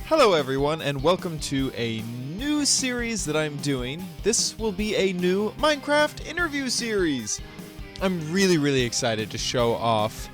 Hello everyone, and welcome to a new series that I'm doing. This will be a new Minecraft interview series. I'm really excited to show off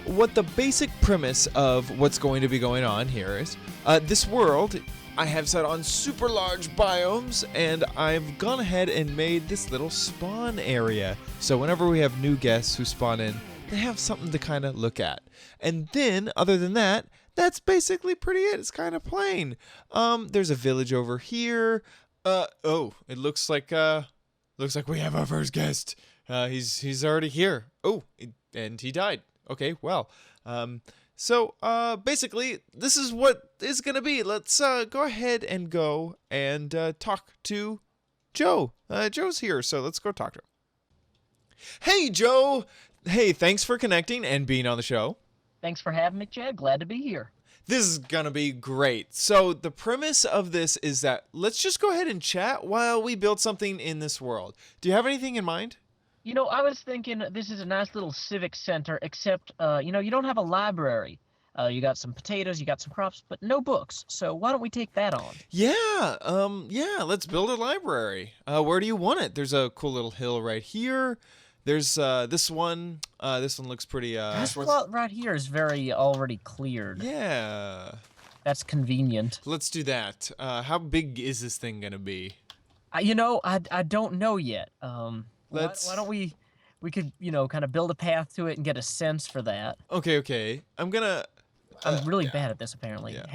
what the basic premise of what's going to be going on here is. This world I have set on super large biomes, and I've gone ahead and made this little spawn area. So whenever we have new guests who spawn in, they have something to kind of look at. And then, other than that, that's basically pretty it. It's kind of plain. There's a village over here. Oh, it looks like we have our first guest. He's already here. Oh, and he died. Okay, well. So basically, this is what is gonna be. Let's go ahead and go and talk to Joe. Joe's here, so let's go talk to him. Hey, Joe. Hey, thanks for connecting and being on the show. Thanks for having me, Chad. Glad to be here. This is gonna be great. So the premise of this is that let's just go ahead and chat while we build something in this world. Do you have anything in mind? You know, I was thinking this is a nice little civic center, except, you don't have a library. You got some potatoes, you got some crops, but no books. So why don't we take that on? Yeah, let's build a library. Where do you want it? There's a cool little hill right here. There's this one. This one looks pretty. This plot right here is very already cleared. Yeah. That's convenient. Let's do that. How big is this thing gonna be? I don't know yet. Why don't we could, kind of build a path to it and get a sense for that. Okay. I'm really bad at this, apparently. Yeah.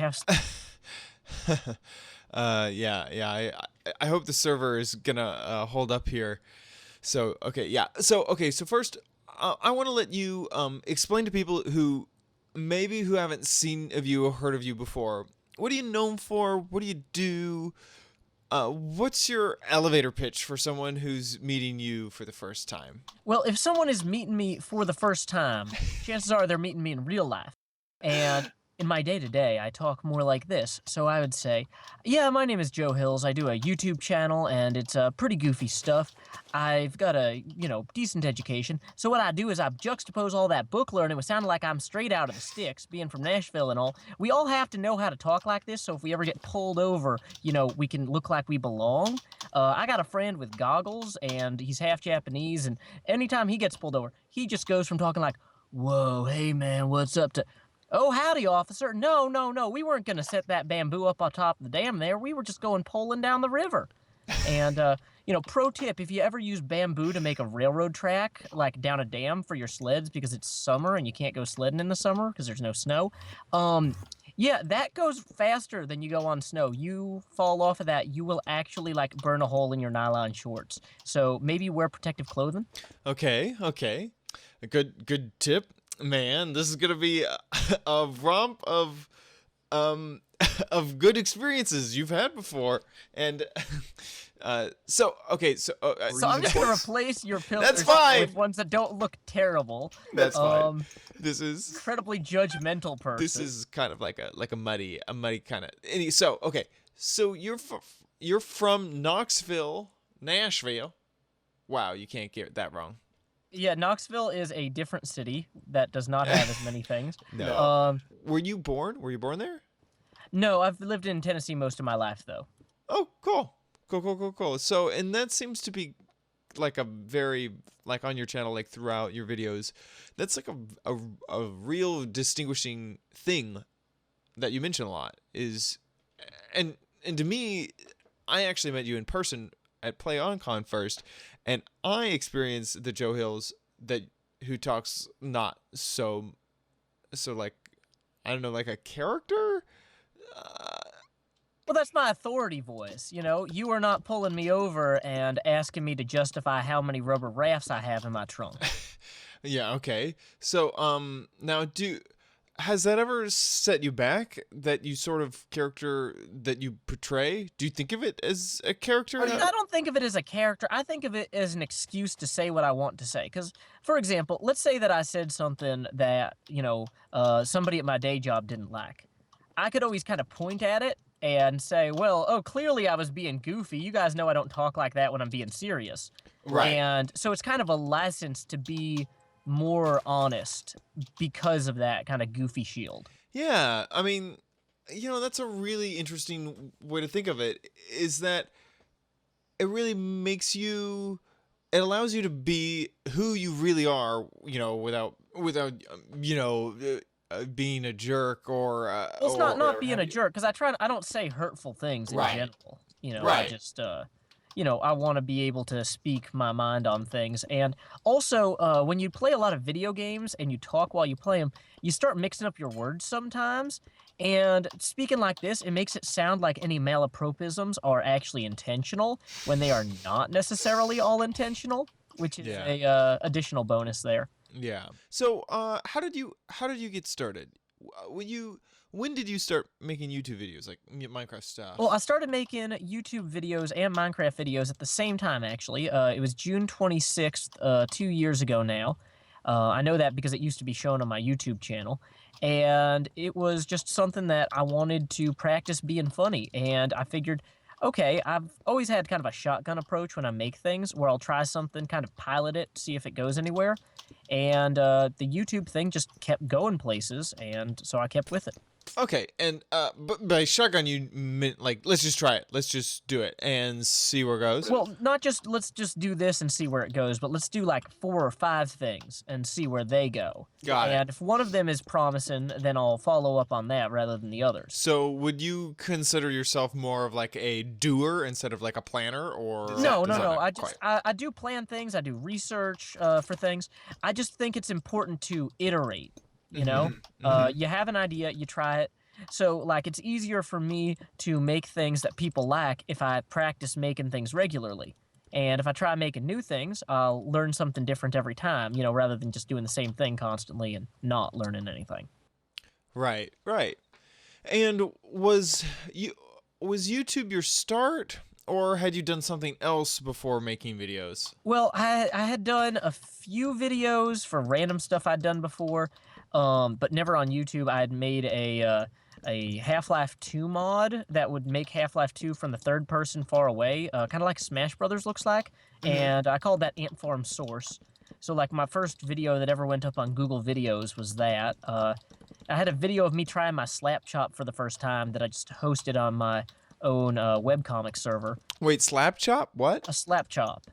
I hope the server is gonna hold up here. So first, I want to let you explain to people who haven't seen of you or heard of you before. What are you known for? What do you do? What's your elevator pitch for someone who's meeting you for the first time? Well, if someone is meeting me for the first time, chances are they're meeting me in real life. And in my day-to-day, I talk more like this. So I would say, yeah, my name is JoeHills. I do a YouTube channel, and it's pretty goofy stuff. I've got a, decent education. So what I do is I juxtapose all that book learning with sounding like I'm straight out of the sticks, being from Nashville and all. We all have to know how to talk like this, so if we ever get pulled over, we can look like we belong. I got a friend with goggles, and he's half Japanese, and anytime he gets pulled over, he just goes from talking like, whoa, hey man, what's up to... Oh, howdy, officer. No. We weren't going to set that bamboo up on top of the dam there. We were just going poling down the river. And, pro tip, if you ever use bamboo to make a railroad track, like down a dam for your sleds because it's summer and you can't go sledding in the summer because there's no snow, that goes faster than you go on snow. You fall off of that, you will actually, burn a hole in your nylon shorts. So maybe wear protective clothing. Okay. A good tip. Man, this is gonna be a romp of good experiences you've had before, and so I'm just gonna replace your filters with ones that don't look terrible. That's fine. This is incredibly judgmental person. This is kind of like a muddy kind of. So you're from Knoxville, Nashville. Wow, you can't get that wrong. Yeah, Knoxville is a different city that does not have as many things. No. Were you born there? No, I've lived in Tennessee most of my life, though. Oh, cool. So, and that seems to be like a very, like on your channel, like throughout your videos, that's like a real distinguishing thing that you mention a lot is, and to me, I actually met you in person at PlayOnCon first, and I experienced the JoeHills who talks not so like, I don't know, like a character. Well, that's my authority voice. You are not pulling me over and asking me to justify how many rubber rafts I have in my trunk. Yeah. Okay. So now has that ever set you back, that you sort of character that you portray? Do you think of it as a character? I don't think of it as a character. I think of it as an excuse to say what I want to say. Because, for example, let's say that I said something that, somebody at my day job didn't like. I could always kind of point at it and say, well, clearly I was being goofy. You guys know I don't talk like that when I'm being serious. Right. And so it's kind of a license to be more honest because of that kind of goofy shield. Yeah, I mean, That's a really interesting way to think of it, is that it really makes you, it allows you to be who you really are, without being a jerk Well, it's not whatever being have a you. jerk because I don't say hurtful things in Right. general. I Right. just I want to be able to speak my mind on things. And also, when you play a lot of video games and you talk while you play them, you start mixing up your words sometimes. And speaking like this, it makes it sound like any malapropisms are actually intentional when they are not necessarily all intentional, which is Yeah. a additional bonus there. Yeah. So, how did you get started? When did you start making YouTube videos, like Minecraft Well, I stuff? started making YouTube videos and Minecraft videos at the same time, actually. It was June 26th, 2 years ago now. I know that because it used to be shown on my YouTube channel. And it was just something that I wanted to practice being funny. And I figured, okay, I've always had kind of a shotgun approach when I make things where I'll try something, kind of pilot it, see if it goes anywhere. And the YouTube thing just kept going places. And so I kept with it. Okay, and but by shotgun you meant like, let's just try it, let's just do it and see where it goes. Well, not just let's just do this and see where it goes, but let's do like 4 or 5 things and see where they go. Got it. And if one of them is promising, then I'll follow up on that rather than the others. So, would you consider yourself more of like a doer instead of like a planner, or No, does no, that no. not I quite? just I do plan things. I do research for things. I just think it's important to iterate. You know, you have an idea, you try it. So like it's easier for me to make things that people like if I practice making things regularly. And if I try making new things, I'll learn something different every time, rather than just doing the same thing constantly and not learning anything. Right, right. And was YouTube your start, or had you done something else before making videos? Well, I had done a few videos for random stuff I'd done before, but never on YouTube. I had made a Half-Life 2 mod that would make Half-Life 2 from the third person far away, kind of like Smash Brothers looks like, and I called that Ant Farm Source. So like my first video that ever went up on Google Videos was that. I had a video of me trying my slap chop for the first time that I just hosted on my own webcomic server. Wait, slap chop? What? A slap chop.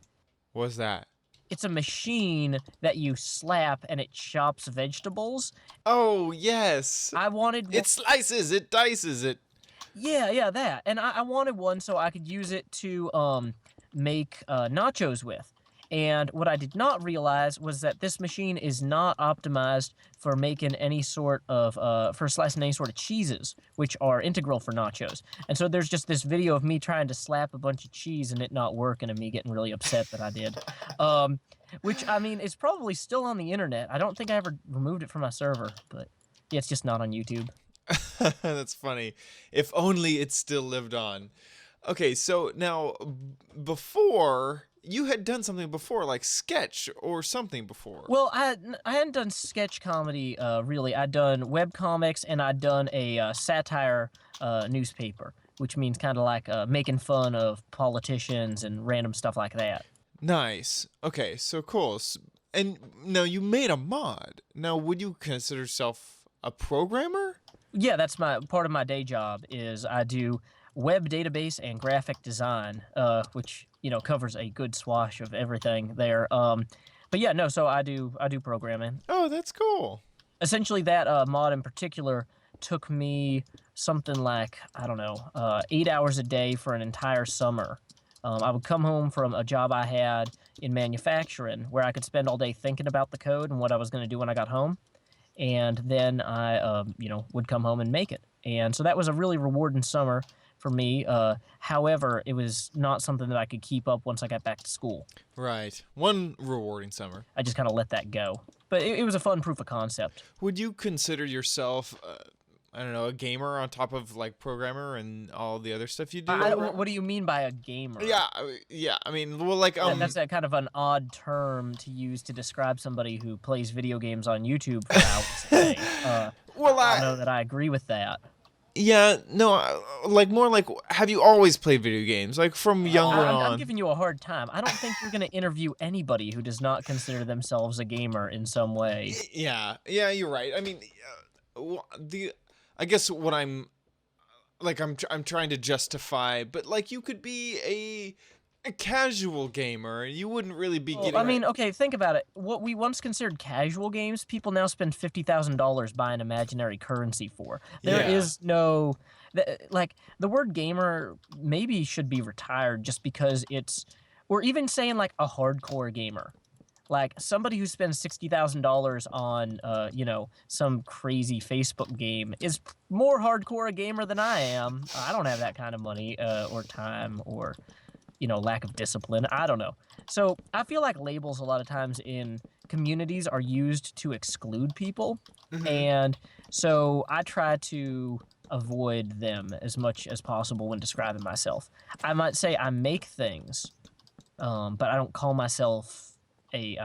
What's that? It's a machine that you slap and it chops vegetables. Oh, yes. I wanted It slices, it dices it. yeah, that. And I wanted one so I could use it to make nachos with. And what I did not realize was that this machine is not optimized for making any sort of for slicing any sort of cheeses, which are integral for nachos. And so there's just this video of me trying to slap a bunch of cheese and it not working and me getting really upset that I did. Which I mean is probably still on the internet. I don't think I ever removed it from my server, but yeah, it's just not on YouTube. That's funny. If only it still lived on. Okay, so now before you had done something before, like sketch or something before. Well, I hadn't done sketch comedy really. I'd done web comics and I'd done a satire newspaper, which means kind of like making fun of politicians and random stuff like that. Nice. Okay, so cool. And now you made a mod. Now, would you consider yourself a programmer? Yeah, that's my part of my day job is I do web database and graphic design, which covers a good swash of everything there. But yeah, no, so I do programming. Oh, that's cool. Essentially, that mod in particular took me something like I don't know, 8 hours a day for an entire summer. I would come home from a job I had in manufacturing where I could spend all day thinking about the code and what I was going to do when I got home. And then I, would come home and make it. And so that was a really rewarding summer for me. However, it was not something that I could keep up once I got back to school. Right. One rewarding summer. I just kind of let that go. But it was a fun proof of concept. Would you consider yourself, I don't know, a gamer on top of like programmer and all the other stuff you do? What do you mean by a gamer? Yeah. I mean, well, like That's a kind of an odd term to use to describe somebody who plays video games on YouTube for hours a day. well, I don't know that I agree with that. Yeah, no, like more like, have you always played video games, like from younger on? I'm giving you a hard time. I don't think you're going to interview anybody who does not consider themselves a gamer in some way. Yeah, you're right. I mean, I guess what I'm like I'm trying to justify, but like you could be a casual gamer. You wouldn't really be Well, getting. I mean, okay, think about it. What we once considered casual games, people now spend $50,000 buying imaginary currency for. There Yeah. is no, like, the word gamer maybe should be retired just because it's, or even saying like a hardcore gamer. Like somebody who spends $60,000 on, some crazy Facebook game is more hardcore a gamer than I am. I don't have that kind of money, or time, or lack of discipline. I don't know. So I feel like labels a lot of times in communities are used to exclude people. Hmm. And so I try to avoid them as much as possible when describing myself. I might say I make things, but I don't call myself a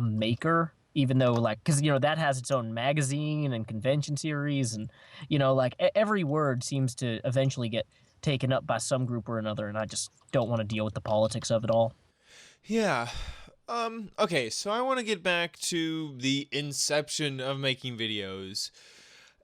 maker. Even though, like, because that has its own magazine and convention series, and like every word seems to eventually get taken up by some group or another, and I just don't want to deal with the politics of it all. Yeah. Okay, so I want to get back to the inception of making videos.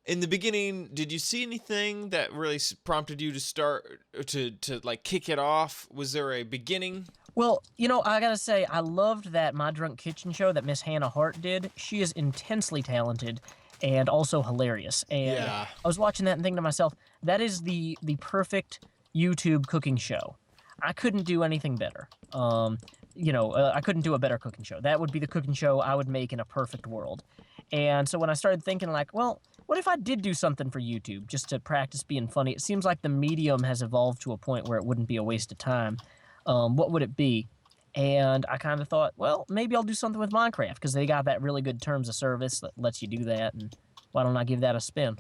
In the beginning, did you see anything that really prompted you to start to like kick it off? Was there a beginning? Well, I gotta say, I loved that My Drunk Kitchen show that Miss Hannah Hart did. She is intensely talented and also hilarious. And Yeah. I was watching that and thinking to myself, that is the perfect YouTube cooking show. I couldn't do anything better. I couldn't do a better cooking show. That would be the cooking show I would make in a perfect world. And so when I started thinking, like, well, what if I did do something for YouTube just to practice being funny? It seems like the medium has evolved to a point where it wouldn't be a waste of time. What would it be? And I kind of thought, well, maybe I'll do something with Minecraft because they got that really good terms of service that lets you do that. And why don't I give that a spin?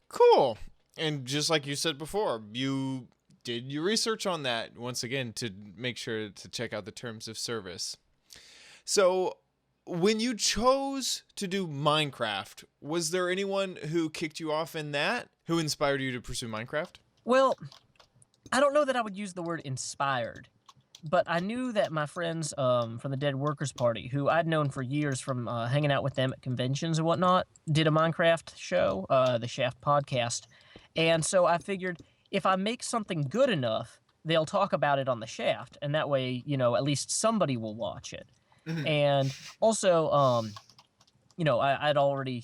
Cool. And just like you said before, you did your research on that once again to make sure to check out the terms of service. So, when you chose to do Minecraft, was there anyone who kicked you off in that? Who inspired you to pursue Minecraft? Well, I don't know that I would use the word inspired, but I knew that my friends from the Dead Workers Party, who I'd known for years from hanging out with them at conventions and whatnot, did a Minecraft show, the Shaft podcast. And so I figured if I make something good enough, they'll talk about it on the Shaft, and that way, at least somebody will watch it. Mhm. And also, I'd already,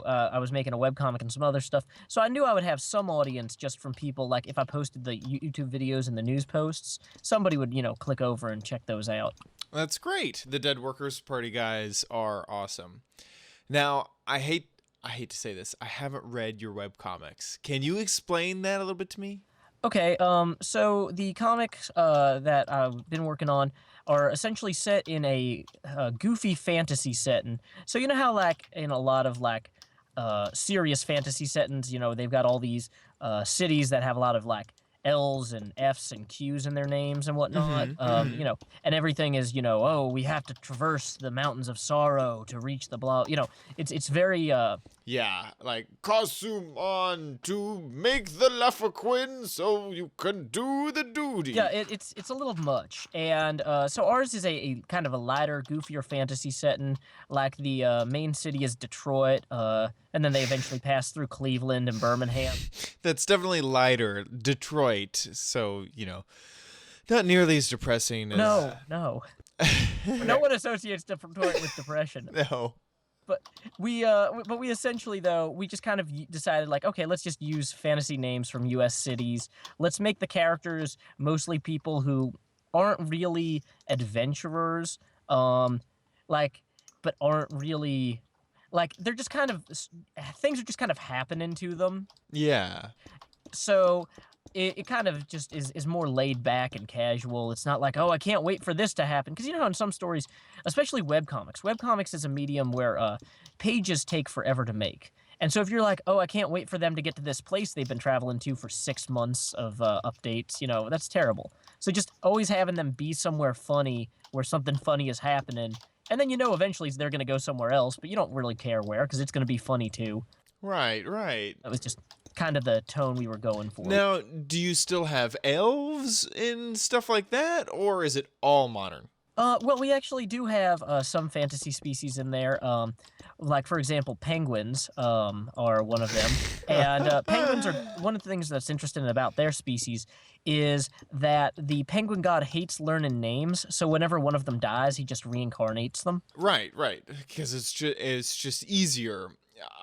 I was making a webcomic and some other stuff. So I knew I would have some audience just from people, like if I posted the YouTube videos and the news posts, somebody would, click over and check those out. That's great. The Dead Workers Party guys are awesome. Now, I hate to say this. I haven't read your webcomics. Can you explain that a little bit to me? Okay, so the comics that I've been working on are essentially set in a goofy fantasy setting. So you know how like in a lot of like serious fantasy settings, they've got all these cities that have a lot of like L's and F's and Q's in their names and whatnot. And everything is, oh, we have to traverse the mountains of sorrow to reach the blah. It's very Yeah, like costume on to make the Lefferquin so you can do the duty. yeah, it's a little much. And so ours is a kind of a lighter, goofier fantasy setting. Like the main city is Detroit, and then they eventually pass through Cleveland and Birmingham. That's definitely lighter. Detroit, so, not nearly as depressing as... No. No one associates Detroit with depression. No. But we essentially though we just kind of decided like, okay, let's just use fantasy names from U.S. cities. Let's make the characters mostly people who aren't really adventurers, but aren't really like they're just kind of things are just kind of happening to them. Yeah. So it kind of just is more laid back and casual. It's not like, oh, I can't wait for this to happen. Because how in some stories, especially webcomics is a medium where pages take forever to make. And so if you're like, oh, I can't wait for them to get to this place they've been traveling to for 6 months of updates, that's terrible. So just always having them be somewhere funny where something funny is happening. And then eventually they're going to go somewhere else, but you don't really care where because it's going to be funny too. Right. That was just kind of the tone we were going for. Now, do you still have elves and stuff like that, or is it all modern? Well, we actually do have some fantasy species in there. Like for example, penguins are one of them, and penguins are one of the things that's interesting about their species is that the penguin god hates learning names. So whenever one of them dies, he just reincarnates them. Right, right, because it's just easier.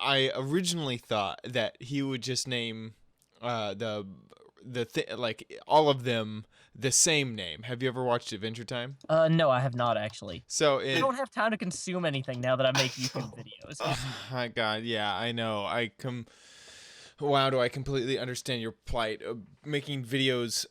I originally thought that he would just name like all of them the same name. Have you ever watched Adventure Time? No, I have not actually. So I don't have time to consume anything now that I make YouTube videos. Oh my God, yeah, I know. Wow, do I completely understand your plight of making videos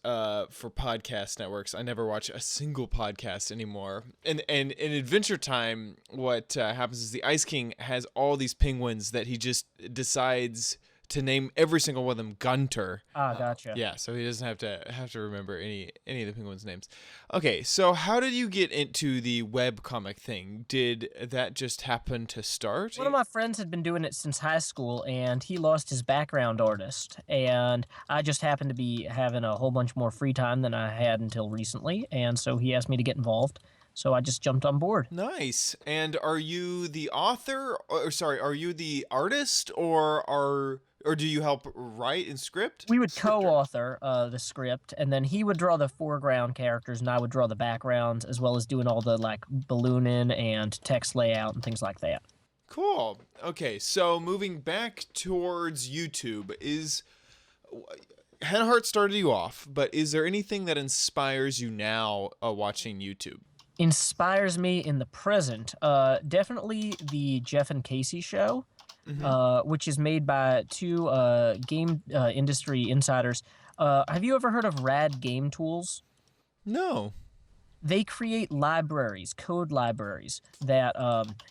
for podcast networks. I never watch a single podcast anymore. And in Adventure Time, what happens is the Ice King has all these penguins that he just decides to name every single one of them Gunter. Ah, gotcha. Yeah, so he doesn't have to remember any of the penguins' names. Okay, so how did you get into the webcomic thing? Did that just happen to start? One of my friends had been doing it since high school, and he lost his background artist. And I just happened to be having a whole bunch more free time than I had until recently, and so he asked me to get involved. So I just jumped on board. Nice. And are you the author? Or sorry, are you the artist, or do you help write and script? We would co-author the script, and then he would draw the foreground characters, and I would draw the backgrounds, as well as doing all the like ballooning and text layout and things like that. Cool. Okay, so moving back towards YouTube, Hen Heart started you off, but is there anything that inspires you now watching YouTube? Inspires me in the present, definitely the Jeff and Casey show. Which is made by two game industry insiders. Have you ever heard of Rad Game Tools? No. They create libraries, code libraries that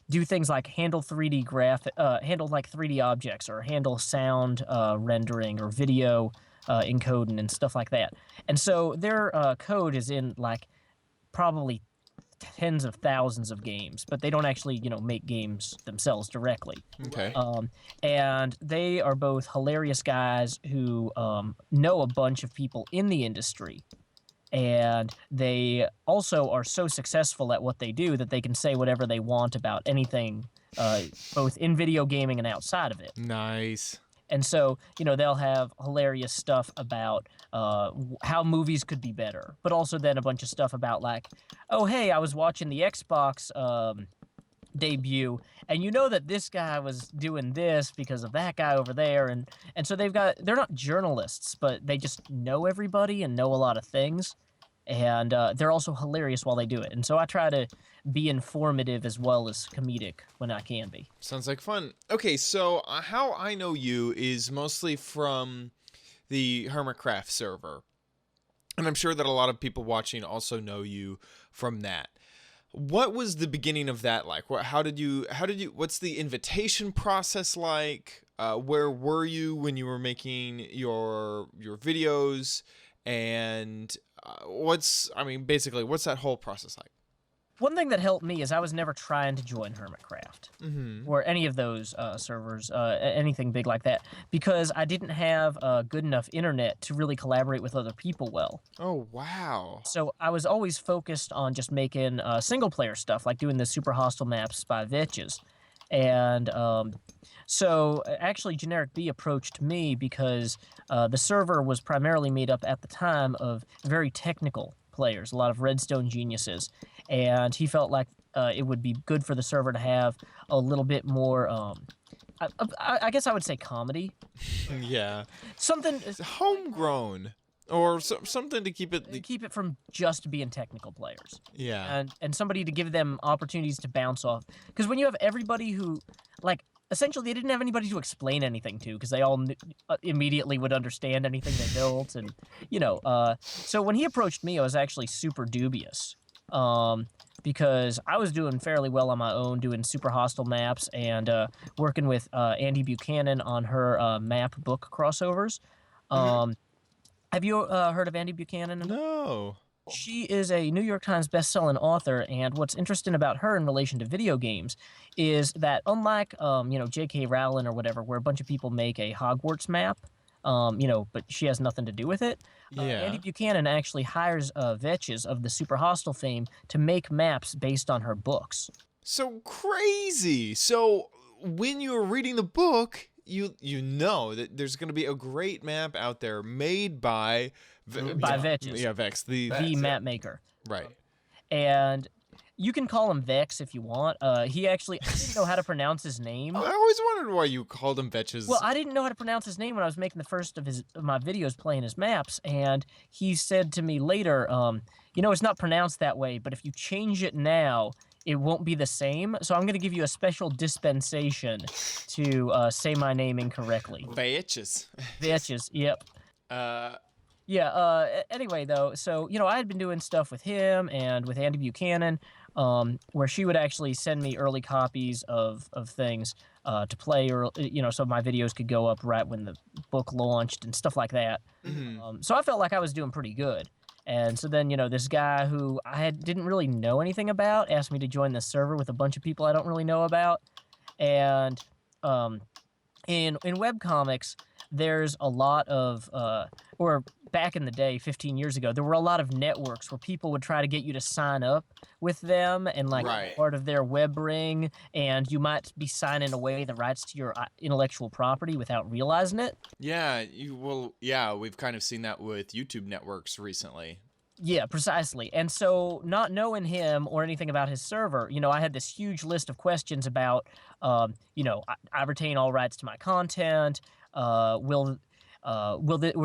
do things like handle 3D handle like 3D objects, or handle sound rendering or video encoding and stuff like that. And so their code is in like probably tens of thousands of games, but they don't actually, make games themselves directly. Okay. And they are both hilarious guys who know a bunch of people in the industry. And they also are so successful at what they do that they can say whatever they want about anything, both in video gaming and outside of it. Nice. And so, they'll have hilarious stuff about how movies could be better, but also then a bunch of stuff about like, oh, hey, I was watching the Xbox debut, and you know that this guy was doing this because of that guy over there. And so they're not journalists, but they just know everybody and know a lot of things. And they're also hilarious while they do it. And so I try to be informative as well as comedic when I can be. Sounds like fun. Okay, so how I know you is mostly from the Hermitcraft server. And I'm sure that a lot of people watching also know you from that. What was the beginning of that like? How did you, what's the invitation process like? Where were you when you were making your videos? And basically, what's that whole process like? One thing that helped me is I was never trying to join Hermitcraft or any of those servers, anything big like that, because I didn't have good enough internet to really collaborate with other people well. Oh, wow. So I was always focused on just making single-player stuff, like doing the super hostile maps by Vitches. And so actually Generic B approached me because the server was primarily made up at the time of very technical players, a lot of Redstone geniuses, and he felt like it would be good for the server to have a little bit more, I guess I would say comedy. Yeah. Something homegrown. Or something to keep it from just being technical players. Yeah. And somebody to give them opportunities to bounce off. Because when you have everybody who, like, essentially they didn't have anybody to explain anything to, because they all immediately would understand anything they built. And, so when he approached me, I was actually super dubious. Because I was doing fairly well on my own, doing super hostile maps and working with Andy Buchanan on her map book crossovers. Have you heard of Andy Buchanan? No. She is a New York Times best-selling author, and what's interesting about her in relation to video games is that unlike, J.K. Rowling or whatever, where a bunch of people make a Hogwarts map, but she has nothing to do with it. Andy Yeah. Buchanan actually hires Vetches of the Super Hostile fame to make maps based on her books. So crazy. So when you're reading the book, you know that there's going to be a great map out there made by Vetches. Yeah, Vex, The map maker. Right. And you can call him Vex if you want. He actually, I didn't know how to pronounce his name. I always wondered why you called him Vetches. Well, I didn't know how to pronounce his name when I was making the first of my videos playing his maps, and he said to me later, it's not pronounced that way, but if you change it now, it won't be the same. So I'm going to give you a special dispensation to say my name incorrectly. Vetches. Vetches, yep. Anyway, though, so, I had been doing stuff with him and with Andy Buchanan, where she would actually send me early copies of things to play, or, so my videos could go up right when the book launched and stuff like that. Mm-hmm. So I felt like I was doing pretty good. And so then, this guy who didn't really know anything about asked me to join the server with a bunch of people I don't really know about. And in webcomics, there's a lot of, or back in the day, 15 years ago, there were a lot of networks where people would try to get you to sign up with them and Right. part of their web ring, and you might be signing away the rights to your intellectual property without realizing it. Yeah, we've kind of seen that with YouTube networks recently. Yeah, precisely. And so, not knowing him or anything about his server, I had this huge list of questions about, I retain all rights to my content. Will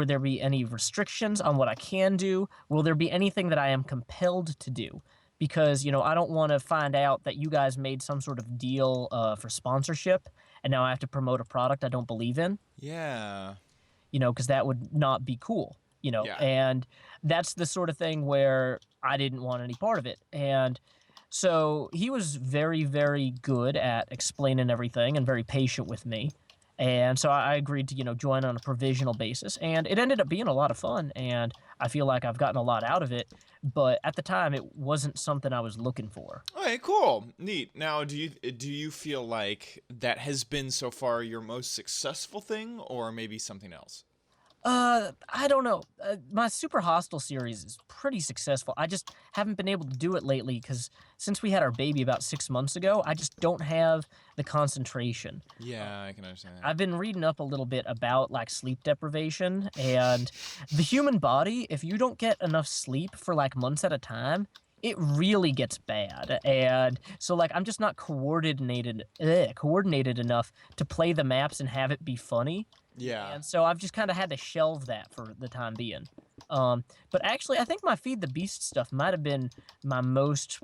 there be any restrictions on what I can do? Will there be anything that I am compelled to do? Because, I don't want to find out that you guys made some sort of deal for sponsorship, and now I have to promote a product I don't believe in. Yeah. Because that would not be cool. Yeah. And that's the sort of thing where I didn't want any part of it. And so he was very, very good at explaining everything and very patient with me. And so I agreed to, join on a provisional basis. And it ended up being a lot of fun. And I feel like I've gotten a lot out of it. But at the time, it wasn't something I was looking for. Okay, cool. Neat. Now, do you feel like that has been so far your most successful thing, or maybe something else? I don't know. My Super Hostile series is pretty successful. I just haven't been able to do it lately because since we had our baby about 6 months ago, I just don't have the concentration. Yeah, I can understand that. I've been reading up a little bit about sleep deprivation, and the human body, if you don't get enough sleep for months at a time, it really gets bad. And so I'm just not coordinated enough to play the maps and have it be funny. Yeah. And so I've just kind of had to shelve that for the time being. But actually, I think my Feed the Beast stuff might have been my most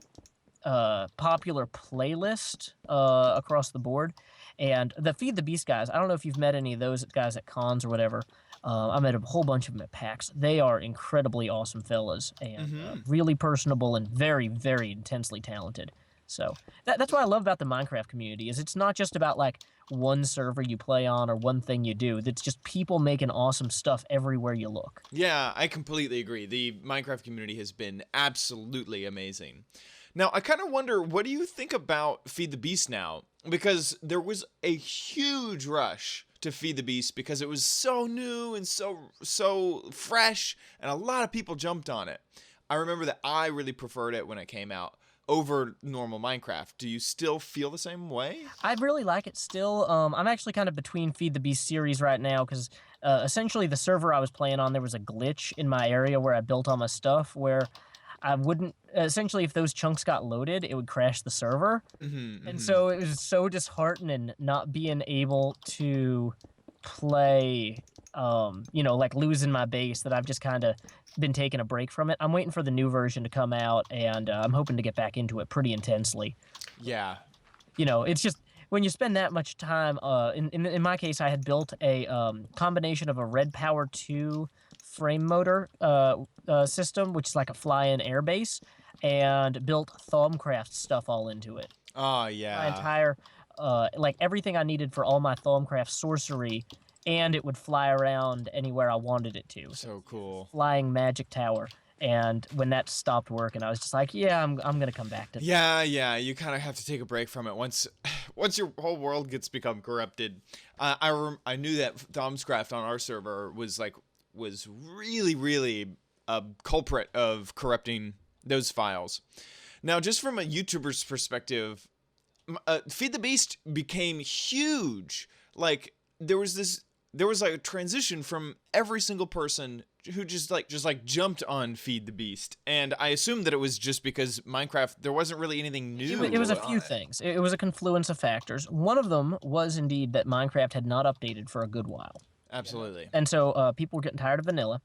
popular playlist across the board. And the Feed the Beast guys, I don't know if you've met any of those guys at cons or whatever. I met a whole bunch of them at PAX. They are incredibly awesome fellas and really personable and very, very intensely talented. So that's what I love about the Minecraft community is it's not just about one server you play on or one thing you do. It's just people making awesome stuff everywhere you look. Yeah, I completely agree. The Minecraft community has been absolutely amazing. Now, I kind of wonder, what do you think about Feed the Beast now? Because there was a huge rush to Feed the Beast because it was so new and so fresh, and a lot of people jumped on it. I remember that I really preferred it when it came out over normal Minecraft. Do you still feel the same way? I really like it still. I'm actually kind of between Feed the Beast series right now because essentially the server I was playing on, there was a glitch in my area where I built all my stuff where I wouldn't, essentially if those chunks got loaded, it would crash the server. And so it was so disheartening not being able to play, losing my base that I've just kind of been taking a break from it. I'm waiting for the new version to come out, and I'm hoping to get back into it pretty intensely. Yeah. It's just when you spend that much time, in my case, I had built a combination of a Red Power 2 frame motor system, which is like a fly-in air base, and built Thaumcraft stuff all into it. Oh, yeah. My entire, everything I needed for all my Thaumcraft sorcery, and it would fly around anywhere I wanted it to. So cool. Flying magic tower. And when that stopped working, I was just like, yeah, I'm gonna come back to that. Yeah, you kind of have to take a break from it. Once once your whole world gets become corrupted, I knew that Thumbscraft on our server was really a culprit of corrupting those files. Now, just from a YouTuber's perspective, Feed the Beast became huge. Like there was like a transition from every single person who just jumped on Feed the Beast, and I assumed that it was just because Minecraft, there wasn't really anything new. It was a few things. It was a confluence of factors. One of them was indeed that Minecraft had not updated for a good while. Absolutely. And so people were getting tired of vanilla.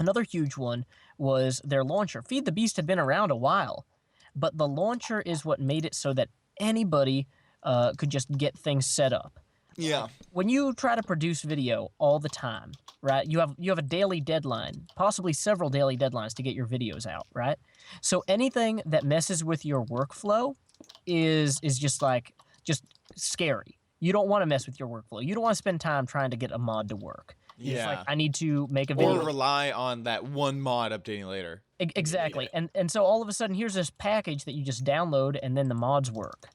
Another huge one was their launcher. Feed the Beast had been around a while, but the launcher is what made it so that anybody could just get things set up. Yeah. When you try to produce video all the time, right? You have a daily deadline, possibly several daily deadlines to get your videos out, right? So anything that messes with your workflow is just scary. You don't want to mess with your workflow. You don't want to spend time trying to get a mod to work. Yeah. It's like, I need to make a video. Or rely on that one mod updating later. Exactly. Yeah. And so all of a sudden, here's this package that you just download, and then the mods work.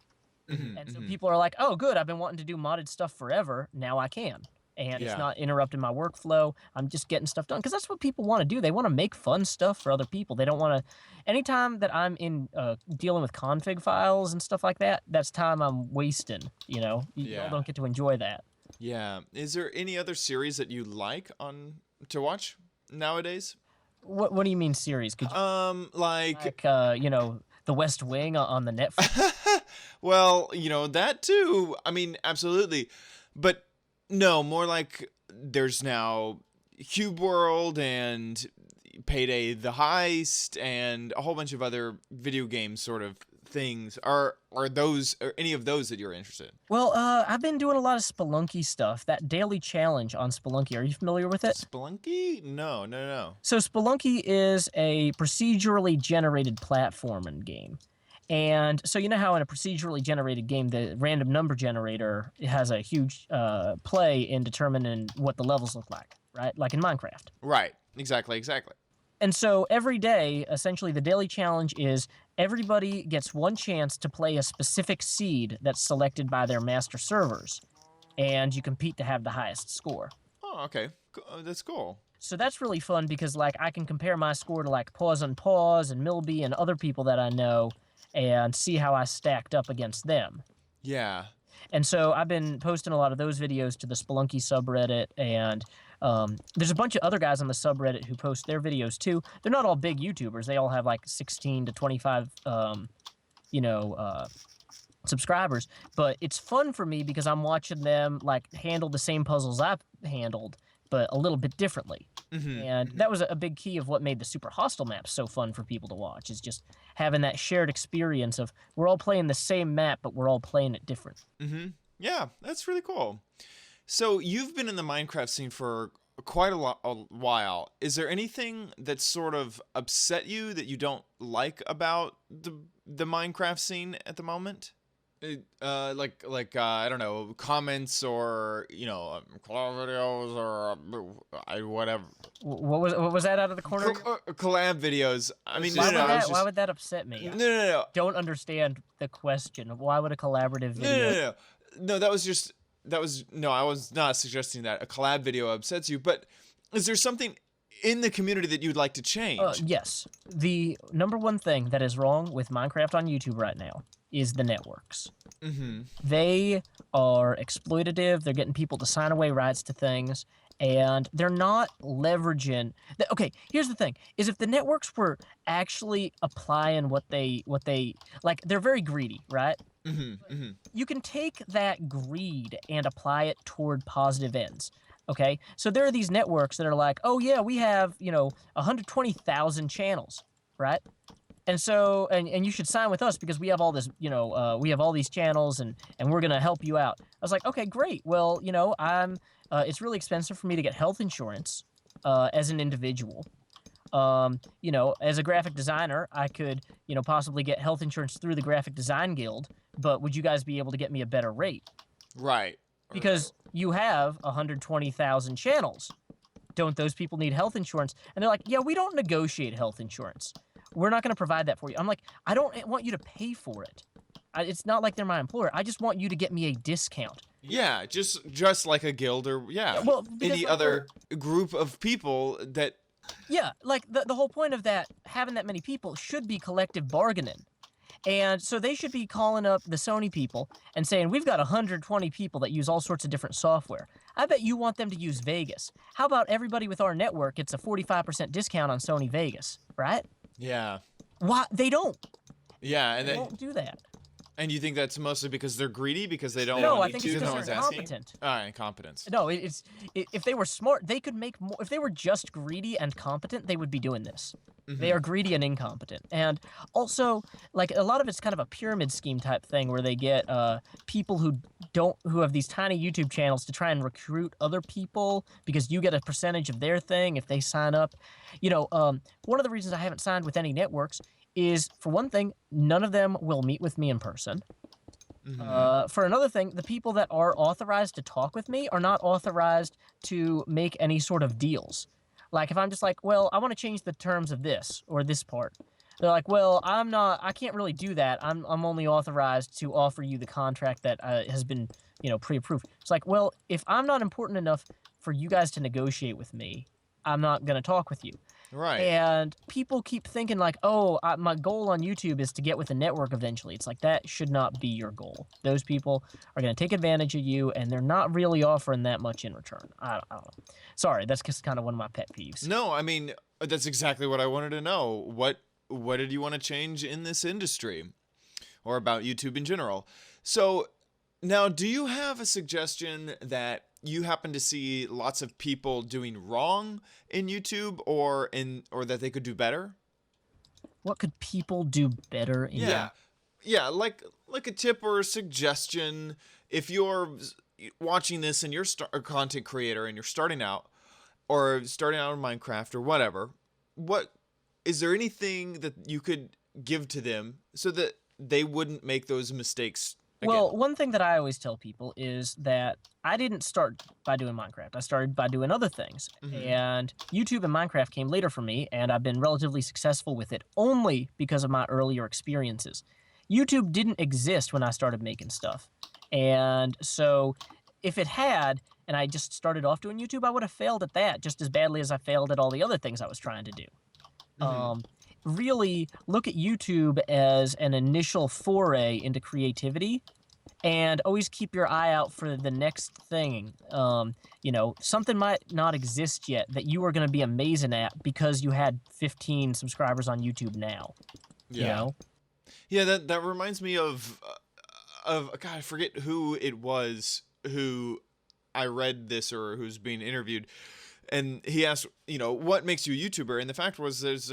And so people are like, oh, good, I've been wanting to do modded stuff forever. Now I can. And it's not interrupting my workflow. I'm just getting stuff done. Because that's what people want to do. They want to make fun stuff for other people. They don't want to... Anytime that I'm in dealing with config files and stuff like that, that's time I'm wasting, you know? You all don't get to enjoy that. Yeah. Is there any other series that you like to watch nowadays? What do you mean series? Could you, like you know, The West Wing on the Netflix? Well, you know, that too. I mean, absolutely. But no, more like there's now Cube World and Payday the Heist and a whole bunch of other video game sort of things. Are any of those that you're interested in? Well, I've been doing a lot of Spelunky stuff. That daily challenge on Spelunky, are you familiar with it? Spelunky? No. So Spelunky is a procedurally generated platforming game. And so you know how in a procedurally generated game, the random number generator has a huge play in determining what the levels look like, right? Like in Minecraft. Right. Exactly. And so every day, essentially, the daily challenge is everybody gets one chance to play a specific seed that's selected by their master servers, and you compete to have the highest score. Oh, okay. That's cool. So that's really fun because, like, I can compare my score to, like, Paws and Paws and Milby and other people that I know and see how I stacked up against them. Yeah. And so I've been posting a lot of those videos to the Spelunky subreddit, and there's a bunch of other guys on the subreddit who post their videos too. They're not all big YouTubers. They all have like 16 to 25, subscribers. But it's fun for me because I'm watching them like handle the same puzzles I've handled, but a little bit differently. And that was a big key of what made the Super Hostile maps so fun for people to watch, is just having that shared experience of we're all playing the same map, but we're all playing it different. Yeah, that's really cool. So you've been in the Minecraft scene for quite a while. Is there anything that sort of upset you that you don't like about the Minecraft scene at the moment? I don't know, comments or collab videos or whatever. What was that out of the corner? Collab videos. I mean, why would that upset me? No. Don't understand the question. Why would a collaborative video? No, I was not suggesting that a collab video upsets you, but is there something in the community that you'd like to change? Yes. The number one thing that is wrong with Minecraft on YouTube right now is the networks. They are exploitative. They're getting people to sign away rights to things, and they're not leveraging. Okay, here's the thing: is if the networks were actually applying what they like, they're very greedy, right? You can take that greed and apply it toward positive ends. Okay, so there are these networks that are like, oh yeah, we have 120,000 channels, right? And so, and you should sign with us because we have all this, we have all these channels and we're going to help you out. I was like, okay, great. Well, it's really expensive for me to get health insurance as an individual. As a graphic designer, I could, possibly get health insurance through the Graphic Design Guild, but would you guys be able to get me a better rate? Right. Because you have 120,000 channels. Don't those people need health insurance? And they're like, yeah, we don't negotiate health insurance. We're not going to provide that for you. I'm like, I don't want you to pay for it. It's not like they're my employer. I just want you to get me a discount. Yeah, just like a guild or Well, because, any like, other group of people that. Yeah, like the whole point of that, having that many people should be collective bargaining. And so they should be calling up the Sony people and saying, we've got 120 people that use all sorts of different software. I bet you want them to use Vegas. How about everybody with our network gets a 45% discount on Sony Vegas, right? Yeah. Why? They don't. Yeah, and They won't do that. And you think that's mostly because they're greedy, because they don't No, want I think to, it's no because one's they're asking? incompetent. Incompetence. No, if they were smart, they could make more. If they were just greedy and competent, they would be doing this. They are greedy and incompetent. And also, like, a lot of it's kind of a pyramid scheme type thing where they get people who have these tiny YouTube channels to try and recruit other people because you get a percentage of their thing if they sign up. One of the reasons I haven't signed with any networks is, for one thing, none of them will meet with me in person. For another thing, the people that are authorized to talk with me are not authorized to make any sort of deals. Like, if I'm just like, well, I want to change the terms of this or this part, they're like, well, I can't really do that. I'm only authorized to offer you the contract that has been, pre-approved. It's like, well, if I'm not important enough for you guys to negotiate with me, I'm not going to talk with you. Right. And people keep thinking like, oh, my goal on YouTube is to get with a network eventually. It's like, that should not be your goal. Those people are going to take advantage of you, and they're not really offering that much in return. I don't know. Sorry, that's just kind of one of my pet peeves. No, I mean, that's exactly what I wanted to know. What did you want to change in this industry, or about YouTube in general? So now, do you have a suggestion that you happen to see lots of people doing wrong in YouTube, or that they could do better? What could people do better in Yeah. Yeah, like a tip or a suggestion. If you're watching this and you're a content creator and you're starting out in Minecraft or whatever, is there anything that you could give to them so that they wouldn't make those mistakes again? Well, one thing that I always tell people is that I didn't start by doing Minecraft. I started by doing other things. And YouTube and Minecraft came later for me, and I've been relatively successful with it only because of my earlier experiences. YouTube didn't exist when I started making stuff. And so if it had, and I just started off doing YouTube, I would have failed at that just as badly as I failed at all the other things I was trying to do. Really look at YouTube as an initial foray into creativity, and always keep your eye out for the next thing. Something might not exist yet that you are going to be amazing at because you had 15 subscribers on YouTube now. Yeah. Yeah, that reminds me of God, I forget who it was who I read this or who's being interviewed, and he asked, what makes you a YouTuber? And the fact was, there's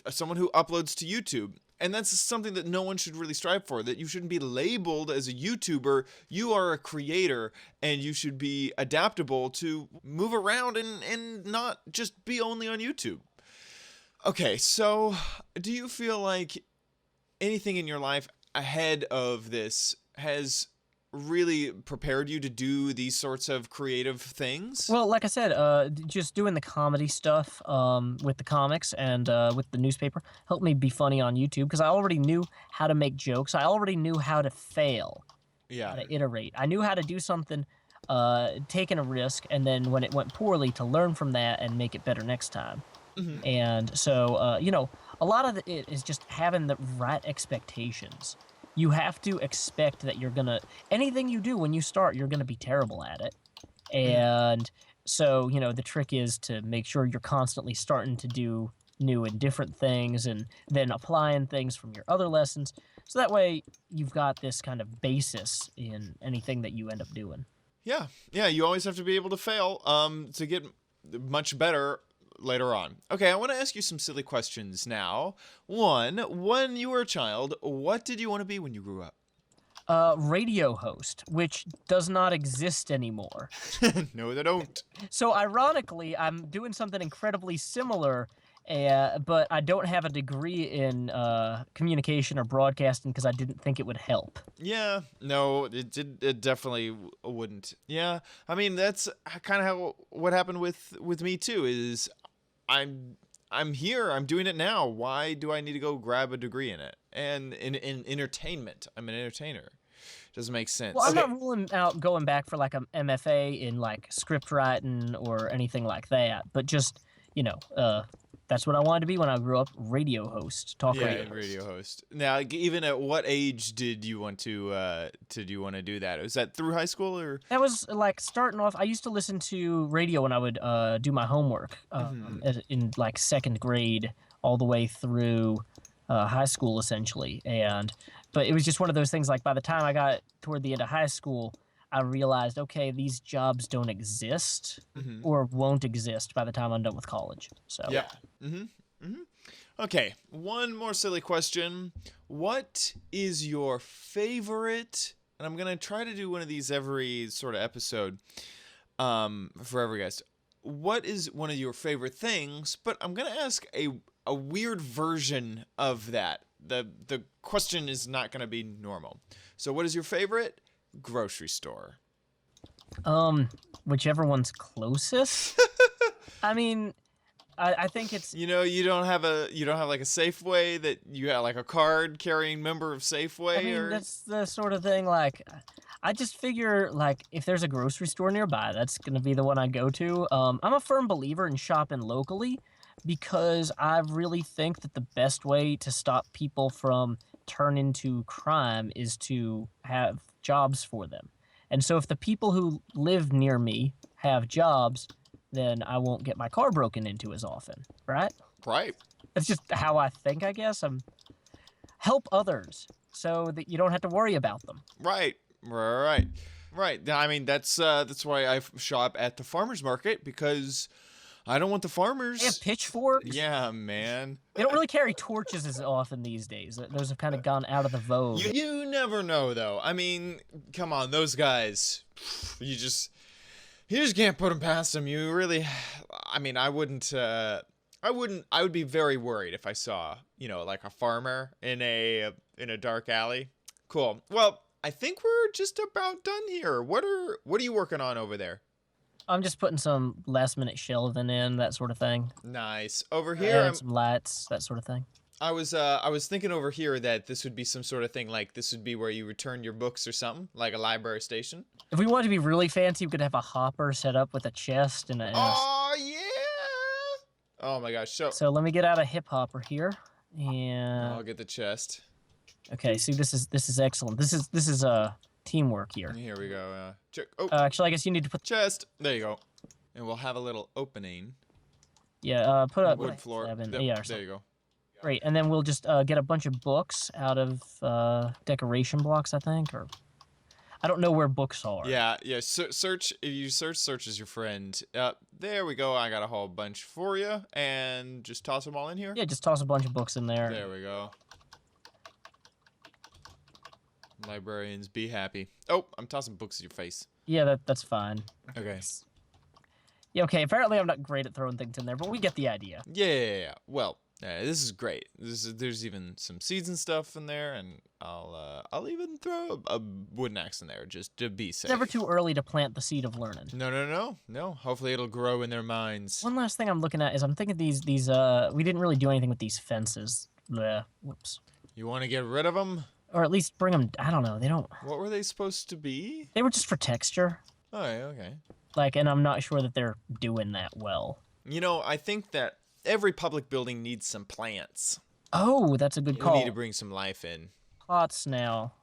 someone who uploads to YouTube. And that's something that no one should really strive for, that you shouldn't be labeled as a YouTuber. You are a creator, and you should be adaptable to move around and not just be only on YouTube. Okay, so do you feel like anything in your life ahead of this has really prepared you to do these sorts of creative things? Well, like I said, just doing the comedy stuff with the comics and with the newspaper helped me be funny on YouTube because I already knew how to make jokes. I already knew how to fail, how to iterate. I knew how to do something, taking a risk, and then when it went poorly, to learn from that and make it better next time. And so, a lot of it is just having the right expectations. You have to expect that anything you do when you start, you're going to be terrible at it. And so, the trick is to make sure you're constantly starting to do new and different things and then applying things from your other lessons. So that way you've got this kind of basis in anything that you end up doing. Yeah, you always have to be able to fail to get much better later on. Okay, I want to ask you some silly questions now. One, when you were a child, what did you want to be when you grew up? Radio host, which does not exist anymore. No, they don't. So ironically, I'm doing something incredibly similar, but I don't have a degree in communication or broadcasting because I didn't think it would help. Yeah, no, it definitely wouldn't. Yeah, I mean, that's kind of what happened with me too, is I'm here. I'm doing it now. Why do I need to go grab a degree in it? And in entertainment, I'm an entertainer. Doesn't make sense. Well, I'm not ruling out going back for like an MFA in like script writing or anything like that, but just, that's what I wanted to be when I grew up, radio host, talk radio host. Now, even at what age did you want to do that? Was that through high school or? That was like starting off. I used to listen to radio when I would do my homework in like second grade all the way through high school essentially. But it was just one of those things, like by the time I got toward the end of high school, I realized, okay, these jobs don't exist or won't exist by the time I'm done with college. So yeah. Okay, one more silly question. What is your favorite, and I'm going to try to do one of these every sort of episode for every guest. What is one of your favorite things? But I'm going to ask a weird version of that. The question is not going to be normal. So what is your favorite grocery store? Whichever one's closest. I mean, I think it's you don't have like a Safeway that you have like a card carrying member of Safeway. I mean, that's the sort of thing, like I just figure like if there's a grocery store nearby, that's gonna be the one I go to. I'm a firm believer in shopping locally because I really think that the best way to stop people from turning to crime is to have jobs for them. And so if the people who live near me have jobs, then I won't get my car broken into as often, right? Right. That's just how I think, I guess. Help others so that you don't have to worry about them. Right. I mean, that's why I shop at the farmer's market, because I don't want the farmers. They have pitchforks. Yeah, man. They don't really carry torches as often these days. Those have kind of gone out of the vogue. You never know, though. I mean, come on, those guys. You just can't put them past them. You really. I mean, I would be very worried if I saw, like a farmer in a dark alley. Cool. Well, I think we're just about done here. What are you working on over there? I'm just putting some last-minute shelving in, that sort of thing. Nice. Over here, some lights, that sort of thing. I was thinking over here that this would be some sort of thing, like this would be where you return your books or something, like a library station. If we wanted to be really fancy, we could have a hopper set up with a chest and a... Oh, yeah! Oh, my gosh. So let me get out a hip hopper here, and... I'll get the chest. Okay, see, this is excellent. This is teamwork here. Here we go. Check. Oh. Actually, I guess you need to put chest. There you go. And we'll have a little opening. Yeah. Put a wood floor. Yeah. There you go. Great, and then we'll just get a bunch of books out of decoration blocks, I think, or I don't know where books are. Yeah. Search. If you search is your friend. There we go. I got a whole bunch for you, and just toss them all in here. Yeah, just toss a bunch of books in there. There we go. Librarians, be happy. Oh, I'm tossing books in your face. Yeah, that's fine. Okay. Yeah, okay. Apparently, I'm not great at throwing things in there, but we get the idea. Yeah. Well, this is great. There's even some seeds and stuff in there, and I'll even throw a wooden axe in there just to be safe. It's never too early to plant the seed of learning. No. Hopefully, it'll grow in their minds. One last thing I'm looking at is I'm thinking these we didn't really do anything with these fences. Bleh. Whoops. You want to get rid of them? Or at least bring them, I don't know, they don't... What were they supposed to be? They were just for texture. Oh, yeah, okay. And I'm not sure that they're doing that well. I think that every public building needs some plants. Oh, that's a good call. We need to bring some life in. Pots now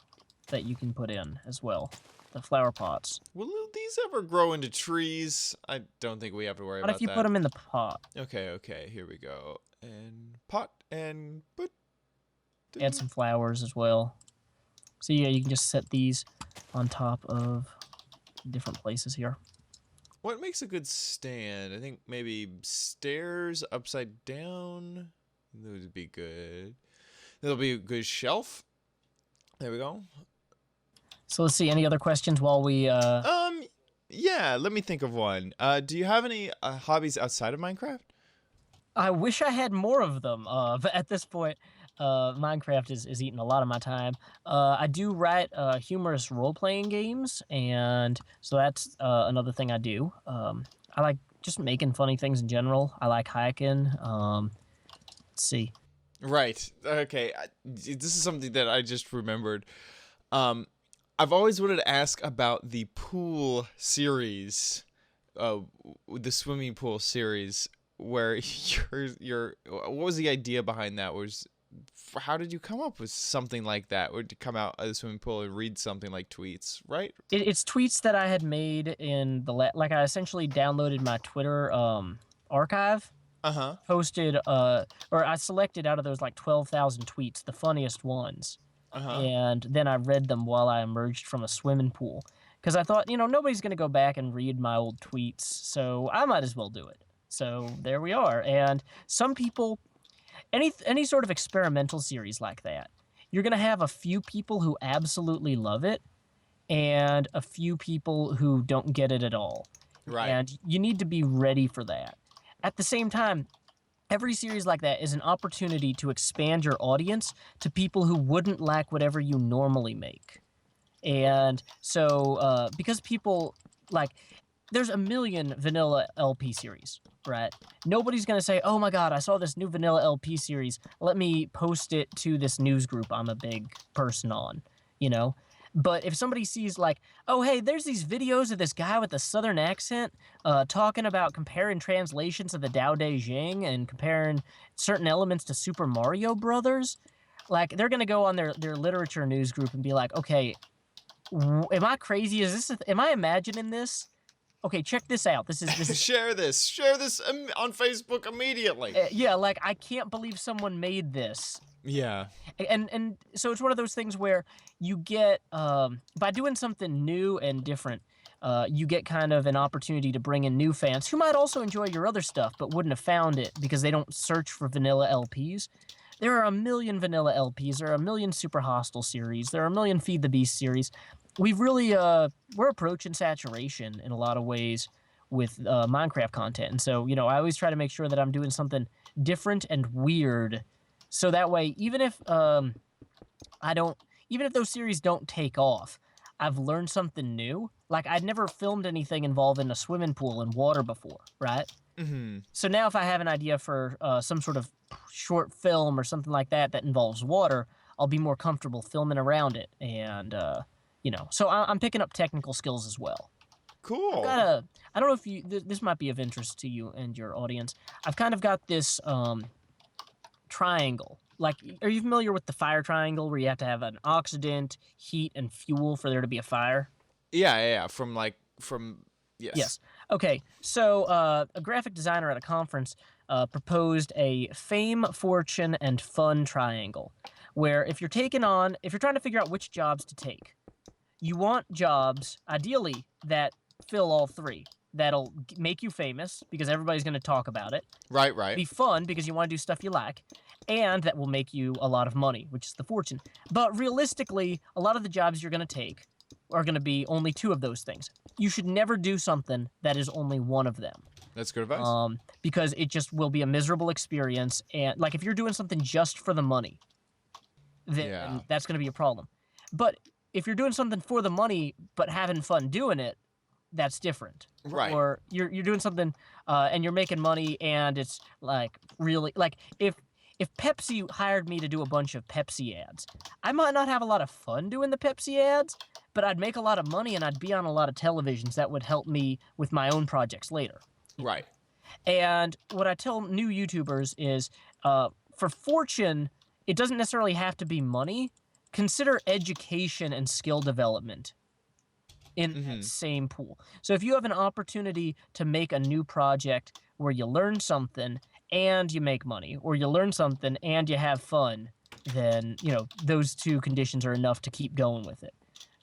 that you can put in as well. The flower pots. Will these ever grow into trees? I don't think we have to worry about that. What if you put them in the pot? Okay, here we go. And pot and put... Add some flowers as well. So yeah, you can just set these on top of different places here. What makes a good stand? I think maybe stairs upside down. That would be good. That'll be a good shelf. There we go. So let's see. Any other questions while we? Yeah. Let me think of one. Do you have any hobbies outside of Minecraft? I wish I had more of them. But at this point, Minecraft is eating a lot of my time. I do write humorous role-playing games, and so that's another thing I do. I like just making funny things in general. I like hiking. Let's see. Right. Okay. This is something that I just remembered. Um, I've always wanted to ask about the pool series, the swimming pool series, where what was the idea behind that? How did you come up with something like that? Or to come out of the swimming pool and read something like tweets, right? It's tweets that I had made in like I essentially downloaded my Twitter archive, Uh-huh. posted or I selected out of those like 12,000 tweets the funniest ones, Uh-huh. and then I read them while I emerged from a swimming pool because I thought, nobody's gonna go back and read my old tweets, so I might as well do it. So there we are. And some people, any sort of experimental series like that, you're gonna have a few people who absolutely love it and a few people who don't get it at all. Right. And you need to be ready for that. At the same time, every series like that is an opportunity to expand your audience to people who wouldn't like whatever you normally make. And so, because people like, there's a million vanilla LP series, right? Nobody's going to say, oh my God, I saw this new vanilla LP series. Let me post it to this news group I'm a big person on, you know? But if somebody sees like, oh, hey, there's these videos of this guy with a southern accent talking about comparing translations of the Tao Te Ching and comparing certain elements to Super Mario Brothers, like they're going to go on their literature news group and be like, okay, am I crazy? Am I imagining this? Okay, check this out. This is Share this on Facebook immediately. Yeah, like I can't believe someone made this. Yeah. And so it's one of those things where you get by doing something new and different, you get kind of an opportunity to bring in new fans who might also enjoy your other stuff but wouldn't have found it because they don't search for vanilla LPs. There are a million vanilla LPs. There are a million Super Hostile series. There are a million Feed the Beast series. We've really we're approaching saturation in a lot of ways with Minecraft content, and so I always try to make sure that I'm doing something different and weird, so that way even if those series don't take off, I've learned something new. Like I'd never filmed anything involving a swimming pool and water before, right? Mm-hmm. So now if I have an idea for some sort of short film or something like that involves water, I'll be more comfortable filming around it, and so I'm picking up technical skills as well. Cool. I don't know if this might be of interest to you and your audience. I've kind of got this triangle. Like, are you familiar with the fire triangle where you have to have an oxidant, heat, and fuel for there to be a fire? Yeah. Yes. Yes. Okay. So a graphic designer at a conference proposed a fame, fortune, and fun triangle, where if you're trying to figure out which jobs to take, you want jobs, ideally, that fill all three. That'll make you famous because everybody's going to talk about it. Right. Be fun because you want to do stuff you like. And that will make you a lot of money, which is the fortune. But realistically, a lot of the jobs you're going to take are going to be only two of those things. You should never do something that is only one of them. That's good advice. Because it just will be a miserable experience. And like if you're doing something just for the money, then that's going to be a problem. But if you're doing something for the money but having fun doing it, that's different. Right. Or you're doing something and you're making money and it's like really like if Pepsi hired me to do a bunch of Pepsi ads, I might not have a lot of fun doing the Pepsi ads, but I'd make a lot of money and I'd be on a lot of televisions that would help me with my own projects later. Right. And what I tell new YouTubers is for fortune, it doesn't necessarily have to be money. Consider education and skill development in that same pool. So if you have an opportunity to make a new project where you learn something and you make money, or you learn something and you have fun, then, those two conditions are enough to keep going with it.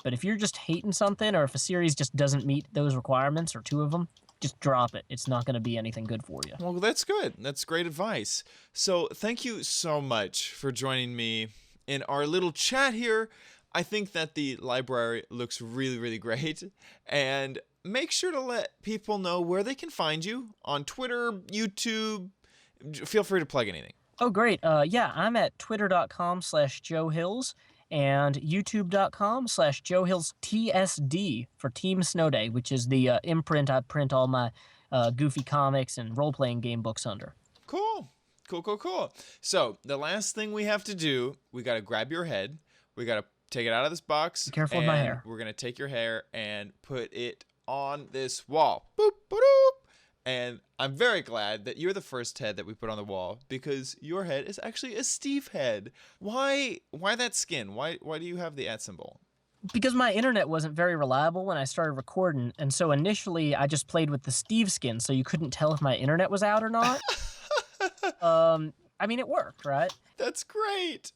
But if you're just hating something, or if a series just doesn't meet those requirements, or two of them, just drop it. It's not going to be anything good for you. Well, that's good. That's great advice. So thank you so much for joining me in our little chat here. I think that the library looks really, really great. And make sure to let people know where they can find you on Twitter, YouTube. Feel free to plug anything. Oh, great. I'm at twitter.com/JoeHills and youtube.com/JoeHillsTSD for Team Snow Day, which is the imprint I print all my goofy comics and role-playing game books under. Cool. So the last thing we have to do, we got to grab your head. We got to take it out of this box. Be careful with my hair. We're going to take your hair and put it on this wall. Boop, boop, boop. And I'm very glad that you're the first head that we put on the wall, because your head is actually a Steve head. Why that skin? Why do you have the @ symbol? Because my internet wasn't very reliable when I started recording, and so initially I just played with the Steve skin, so you couldn't tell if my internet was out or not. I mean, it worked, right? That's great.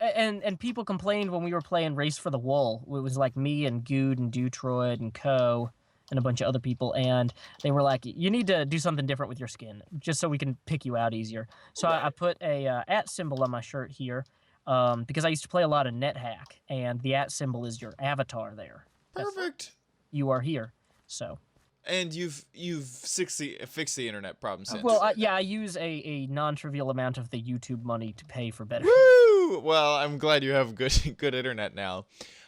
And people complained when we were playing Race for the Wool. It was like me and Good and Dutroid and Co. and a bunch of other people, and they were like, you need to do something different with your skin, just so we can pick you out easier. So I put a @ symbol on my shirt here, because I used to play a lot of NetHack, and the @ symbol is your avatar there. Perfect. You are here, so. And you've fixed the internet problem since. Well, I use a non-trivial amount of the YouTube money to pay for better. Woo! Well, I'm glad you have good internet now.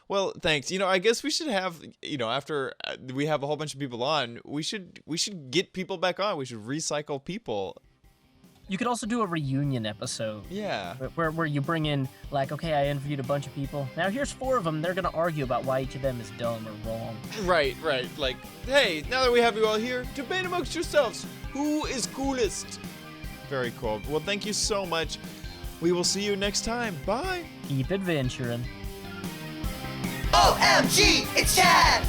Well, thanks. I guess we should have, after we have a whole bunch of people on, we should get people back on. We should recycle people. You could also do a reunion episode. Yeah. Where you bring in, like, okay, I interviewed a bunch of people. Now here's 4 of them. They're going to argue about why each of them is dumb or wrong. Right. Like, hey, now that we have you all here, debate amongst yourselves. Who is coolest? Very cool. Well, thank you so much. We will see you next time. Bye. Keep adventuring. OMG, it's Chad!